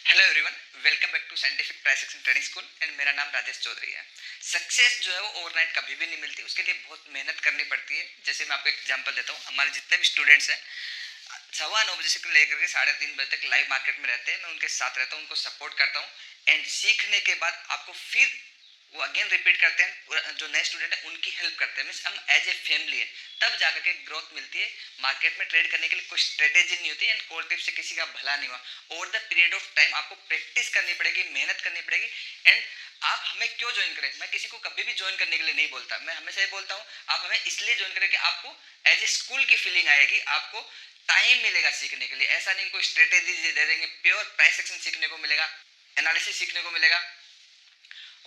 Hello everyone, welcome back to scientific price action trading school and मेरा नाम राजेश चौधरी है। Success जो है वो ओवरनाइट कभी भी नहीं मिलती, उसके लिए बहुत मेहनत करनी पड़ती है। जैसे मैं आपको एग्जांपल देता हूँ, हमारे जितने भी स्टूडेंट्स हैं 9:15 से लेकर के 3:30 बजे तक लाइव मार्केट में रहते हैं। मैं उनके साथ रहता हूँ, उनको सपोर्ट करता हूँ एंड सीखने के बाद आपको फिर वो अगेन रिपीट करते हैं। जो नए स्टूडेंट है उनकी हेल्प करते हैं, मीन्स हम एज ए फैमिली है, तब जाकर के ग्रोथ मिलती है। मार्केट में ट्रेड करने के लिए कोई स्ट्रेटेजी नहीं होती एंड कोल्ड टिप से किसी का भला नहीं हुआ। Over the period of time आपको प्रैक्टिस करनी पड़ेगी, मेहनत करनी पड़ेगी। एंड आप हमें क्यों ज्वाइन करें, मैं किसी को कभी भी ज्वाइन करने के लिए नहीं बोलता, मैं हमेशा ये बोलता हूँ आप हमें इसलिए ज्वाइन करें कि आपको एज ए स्कूल की फीलिंग आएगी, आपको टाइम मिलेगा सीखने के लिए। ऐसा नहीं कोई स्ट्रेटेजी दे देंगे, प्योर प्राइस एक्शन सीखने को मिलेगा, एनालिसिस सीखने को मिलेगा।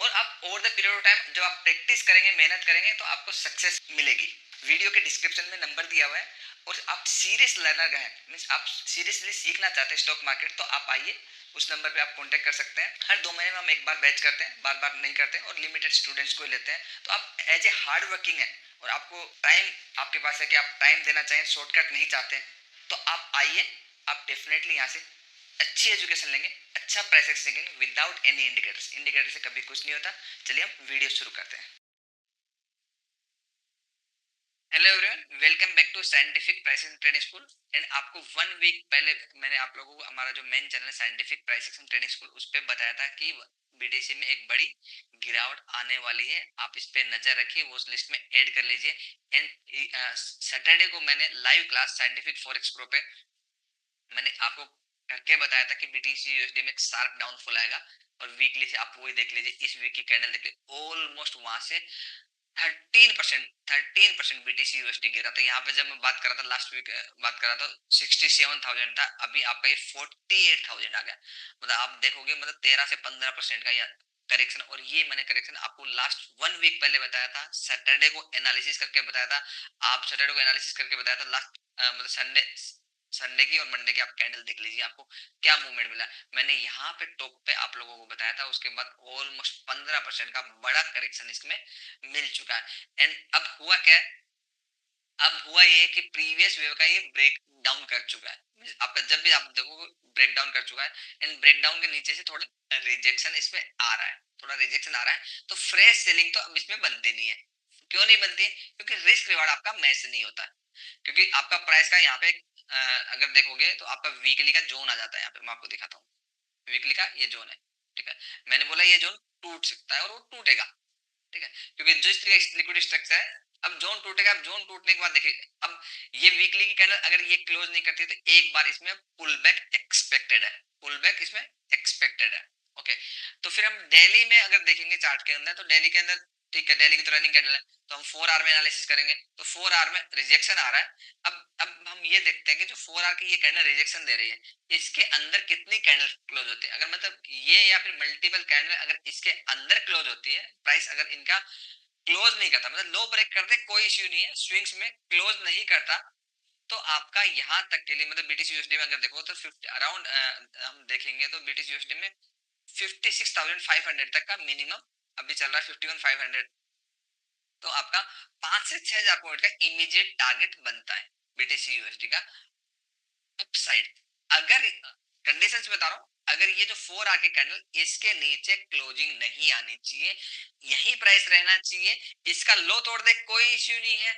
और आप over the period of time जब आप प्रैक्टिस करेंगे, मेहनत करेंगे, तो आपको सक्सेस मिलेगी। वीडियो के डिस्क्रिप्शन में नंबर दिया हुआ है, और आप सीरियस लर्नर हैं, मीन्स आप सीरियसली सीखना चाहते हैं स्टॉक मार्केट, तो आप आइए, उस नंबर पे आप कांटेक्ट कर सकते हैं। हर 2 महीने में हम एक बार बैच करते हैं, बार बार नहीं करते हैं, और लिमिटेड स्टूडेंट्स को लेते हैं। तो आप एज ए हार्ड वर्किंग है और आपको टाइम आपके पास है कि आप टाइम देना चाहें, शॉर्टकट नहीं चाहते, तो आप आइए। आप डेफिनेटली यहाँ से अच्छी एजुकेशन लेंगे, अच्छा प्राइस सीखेंगे विदाउट एनी इंडिकेटर्स। इंडिकेटर से कभी कुछ नहीं होता। चलिए हम वीडियो शुरू करते हैं। Hello everyone, welcome back to scientific pricing trading school. And आपको 1 वीक पहले मैंने आप लोगों को हमारा जो main channel scientific pricing trading school, उस पर बताया था कि बीटीसी में एक बड़ी गिरावट आने वाली है। आप इस पे नजर रखिए, वो उस लिस्ट में ऐड कर लीजिए। एंड सैटरडे को मैंने live class scientific forex pro पे मैंने आपको करके बताया था कि बीटीसी यूएसडी में एक शार्प डाउनफॉल आएगा, और वीकली से आप वही देख लीजिए, इस वीक की कैंडल देख लीजिए, ऑलमोस्ट वहां से 13% बीटीसी यूएसडी गिरा था। यहाँ पे जब मैं बात कर रहा था लास्ट वीक, बात कर रहा था 67,000 था, अभी आपका ये 48,000 आ गया। मतलब आप देखोगे, मतलब 13 से 15% का करेक्शन। और ये मैंने करेक्शन आपको लास्ट 1 वीक पहले बताया था, सैटरडे को एनालिसिस करके बताया था। आप सैटरडे को एनालिसिस करके बताया था लास्ट, मतलब संडे संडे की और मंडे की आप कैंडल देख लीजिए, आपको क्या मूवमेंट मिला। मैंने यहाँ पे टॉप पे आप लोगों को बताया था, उसके बाद ऑलमोस्ट 15% का बड़ा करेक्शन इसमें मिल चुका है। एंड अब हुआ क्या है, अब हुआ ये कि प्रीवियस वेव का ये ब्रेक डाउन कर चुका है। आपका जब भी आप देखो ब्रेक डाउन कर चुका है, एंड ब्रेक डाउन के नीचे से थोड़ा रिजेक्शन इसमें आ रहा है, थोड़ा रिजेक्शन आ रहा है, तो फ्रेश सेलिंग तो अब इसमें बनती नहीं है। क्यों नहीं बनती है? क्योंकि रिस्क रिवार्ड आपका मैच नहीं होता। क्योंकि आपका प्राइस का यहाँ पे अगर देखोगे तो आपका वीकली का जोन आ जाता है। यहाँ पे मैं आपको दिखाता हूँ, वीकली का ये जोन है, ठीक है। मैंने बोला ये जोन टूट सकता है, और वो टूटेगा, ठीक है, क्योंकि जिस तरीके का लिक्विड स्ट्रक्चर है, अब जोन टूटेगा। अब जोन टूटने के बाद देखिए, अब ये वीकली की कैंडल अगर ये क्लोज नहीं करती तो एक बार इसमें पुल बैक एक्सपेक्टेड है, पुल बैक इसमें एक्सपेक्टेड है। ओके, तो फिर हम डेली में अगर देखेंगे चार्ट के अंदर, तो डेली के अंदर ठीक है, डेली की तो रनिंग कैंडल है, तो हम 4 आवर में एनालिसिस करेंगे, तो 4 आवर में रिजेक्शन आ रहा है। अब हम ये देखते हैं कि जो 4 आवर की ये कैंडल रिजेक्शन दे रही है, इसके अंदर कितनी कैंडल क्लोज होती है। अगर मतलब ये या फिर मल्टीपल कैंडल अगर इसके अंदर क्लोज होती है, प्राइस अगर इनका क्लोज नहीं करता, मतलब लो ब्रेक करते, कोई इश्यू नहीं है, स्विंग्स में क्लोज नहीं करता, तो आपका यहाँ तक के लिए मतलब बीटीसी यूएसडी में अगर देखो तो 50 अराउंड, हम देखेंगे तो बीटीसी यूएसडी में 56,500 तक का मिनिमम अभी चल रहा है, 51,500। तो आपका 5 से 6 हजार पॉइंट का इमीडिएट टारगेट बनता है बीटीसी यूएसडी का अपसाइड। अगर कंडीशंस बता रहा हूँ, अगर ये जो 4 आर की कैंडल इसके नीचे क्लोजिंग नहीं आनी चाहिए, यही प्राइस रहना चाहिए, इसका लो तोड़ दे कोई इश्यू नहीं है,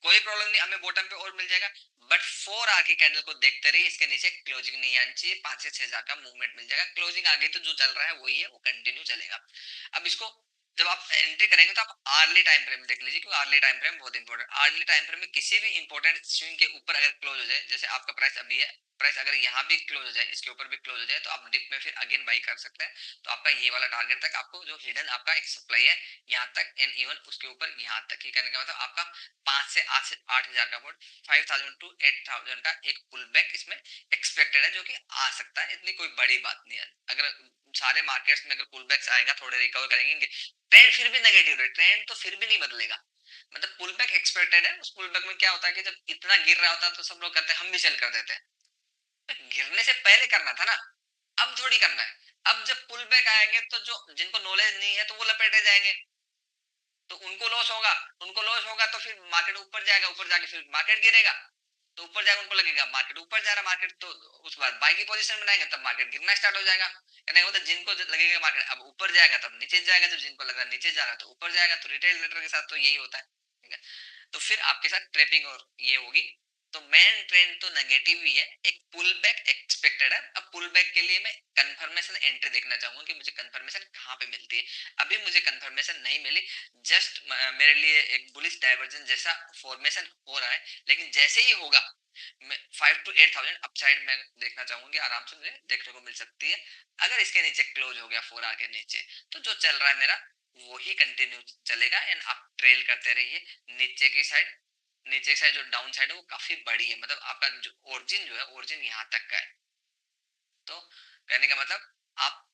कोई प्रॉब्लम नहीं, हमें बॉटम पे और मिल जाएगा। बट 4 आर की कैंडल को देखते रहिए, इसके नीचे क्लोजिंग नहीं आनी चाहिए, 5 से 6 हजार का मूवमेंट मिल जाएगा। क्लोजिंग आगे तो जो चल रहा है वही है, वो कंटिन्यू चलेगा। अब इसको जब आप एंट्री करेंगे तो आप आर्ली टाइम फ्रेम देख लीजिए, क्योंकि आर्ली टाइम फ्रेम बहुत इंपॉर्टेंट। आर्ली टाइम फ्रेम में किसी भी इंपॉर्टेंट स्विंग के ऊपर अगर क्लोज हो जाए, जैसे आपका प्राइस अभी है, प्राइस अगर यहाँ भी क्लोज हो जाए, इसके ऊपर भी क्लोज हो जाए, तो आप डिप में फिर अगेन बाई कर सकते हैं। तो आपका ये वाला टारगेट तक आपको जो हिडन आपका एक सप्लाई है यहाँ तक, एंड इवन उसके ऊपर यहाँ तक ही करने का मतलब आपका 5 से 8 हजार का पॉइंट, 5,000 to 8,000 का एक पुल बैक इसमें एक्सपेक्टेड है, जो कि आ सकता है, इतनी कोई बड़ी बात नहीं है। अगर सारे मार्केट्स में अगर पुल बैक्स आएगा, थोड़े रिकवर करेंगे, ट्रेंड फिर भी नेगेटिव है, ट्रेंड तो फिर भी नहीं बदलेगा, मतलब पुल बैक एक्सपेक्टेड है। उस पुल बैक में क्या होता है कि जब इतना गिर रहा होता है तो सब लोग कहते हैं, हम भी सेल कर देते हैं। तो गिरने से पहले करना था ना, अब थोड़ी करना है। अब जब पुल बैक आएंगे तो जो जिनको नॉलेज नहीं है तो वो लपेटे जाएंगे, तो उनको लॉस होगा, उनको लॉस होगा तो फिर मार्केट ऊपर जाएगा, ऊपर जाके फिर मार्केट गिरेगा। तो ऊपर जाएगा, उनको लगेगा मार्केट ऊपर जा रहा है, मार्केट तो उस बार बाई की पोजीशन बनाएंगे, तब मार्केट गिरना स्टार्ट हो जाएगा। कहने का मतलब जिनको लगेगा मार्केट अब ऊपर जाएगा तब नीचे जाएगा, जब जिनको लग रहा है नीचे जा रहा है तो ऊपर जाएगा। तो रिटेल इन्वेस्टर के साथ तो यही होता है, ठीक है। तो फिर आपके साथ ट्रेपिंग और ये होगी। तो मेन ट्रेंड तो नेगेटिव ही है, एक पुल बैक एक्सपेक्टेड है। अब पुल बैक के लिए मैं कंफर्मेशन एंट्री देखना चाहूंगा कि मुझे कंफर्मेशन कहाँ पे मिलती है। अभी मुझे कंफर्मेशन नहीं मिली, जस्ट मेरे लिए एक बुलिश डाइवर्जन जैसा फॉर्मेशन हो रहा है। लेकिन जैसे ही होगा, मैं 5 to 8 थाउजेंड अपसाइड में देखना चाहूंगी, आराम से मुझे देखने को मिल सकती है। अगर इसके नीचे क्लोज हो गया 4 आवर के नीचे, तो जो चल रहा है मेरा वो ही कंटिन्यू चलेगा एंड आप ट्रेल करते रहिए। नीचे की साइड, नीचे की साइड जो डाउन साइड है वो काफी बड़ी है, मतलब आपका जो ओरिजिन जो है, ओरिजिन यहाँ तक का है। तो कहने का मतलब आप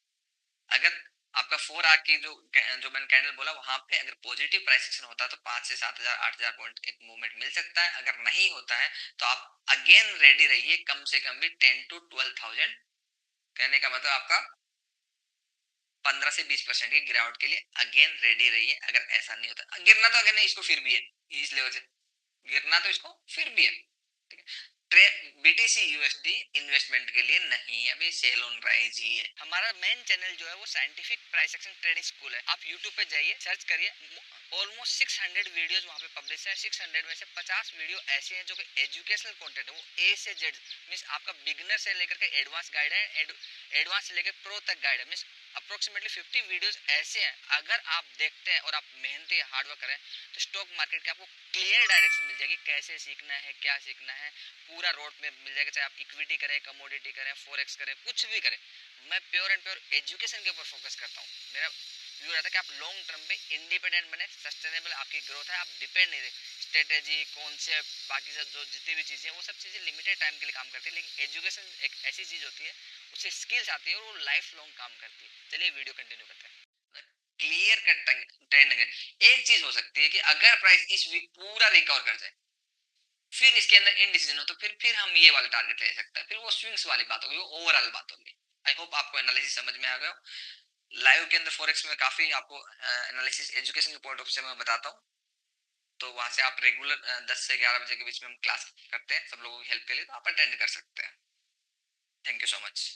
अगर आपका 4 आवर की जो मैंने कैंडल बोला वहां पे अगर पॉजिटिव प्राइस एक्शन होता है तो 5 से 7 हजार 8 हजार पॉइंट एक मूवमेंट मिल सकता है। अगर नहीं होता है तो आप अगेन रेडी रहिए, कम से कम भी 10 to 12 थाउजेंड। कहने का मतलब आपका 15 से 20% की गिरावट के लिए अगेन रेडी रहिए। अगर ऐसा नहीं होता, गिरना तो अगर नहीं इसको फिर भी है, इस लेवल से गिरना तो इसको फिर भी है, ठीक है। बीटीसी यूएसडी इन्वेस्टमेंट के लिए नहीं है, अभी सेल ऑन राइज ही है। हमारा मेन चैनल जो है वो scientific price action trading school है। आप यूट्यूब पे जाइए, सर्च करिए, ऑलमोस्ट 600 वीडियोस वहाँ पे पब्लिश है। 600 में से 50 वीडियो ऐसे हैं जो कि एजुकेशनल कंटेंट है, वो ए से जेड मींस आपका बिगिनर से लेकर के एडवांस गाइड है, एडवांस से लेकर प्रो तक गाइड है। मींस अप्रोक्सीमेटली 50 वीडियोस ऐसे हैं, अगर आप देखते हैं और आप मेहनती हार्डवर्क करें तो स्टॉक मार्केट की आपको क्लियर डायरेक्शन मिल जाएगी, कैसे सीखना है, क्या सीखना है, पूरा रोड में मिल जाएगा। चाहे आप इक्विटी करें, कमोडिटी करें, फॉरेक्स करें, कुछ भी करें। मैं प्योर एंड प्योर एजुकेशन के ऊपर फोकस करता हूँ। मेरा व्यू रहता है कि आप लॉन्ग टर्म पे इंडिपेंडेंट बने, सस्टेनेबल आपकी ग्रोथ है, आप डिपेंड नहीं रहे। स्ट्रेटेजी, कॉन्सेप्ट, बाकी सब जो जितनी भी चीज़ें हैं वो सब चीज़ें लिमिटेड टाइम के लिए काम करती है, लेकिन एजुकेशन एक ऐसी चीज़ होती है, उससे स्किल्स आती है और वो लाइफ लॉन्ग काम करती है। चलिए वीडियो कंटिन्यू करते हैं। क्लियर कट ट्रेंड एक चीज हो सकती है कि अगर प्राइस इस वीक पूरा रिकवर कर जाए, फिर इसके अंदर इनडिसीजन हो, तो फिर हम ये वाला टारगेट ले सकते हैं, फिर वो स्विंग्स वाली बात होगी, वो ओवरऑल बात होगी। आई होप आपको एनालिसिस समझ में आ गया हो। लाइव के अंदर फॉरेक्स में काफी आपको एनालिसिस एजुकेशन के पॉइंट ऑफ से मैं बताता हूँ। तो वहां से आप रेगुलर 10 से 11 बजे के बीच में हम क्लास करते हैं सब लोगों की हेल्प के लिए, तो आप अटेंड कर सकते हैं। Thank you so much.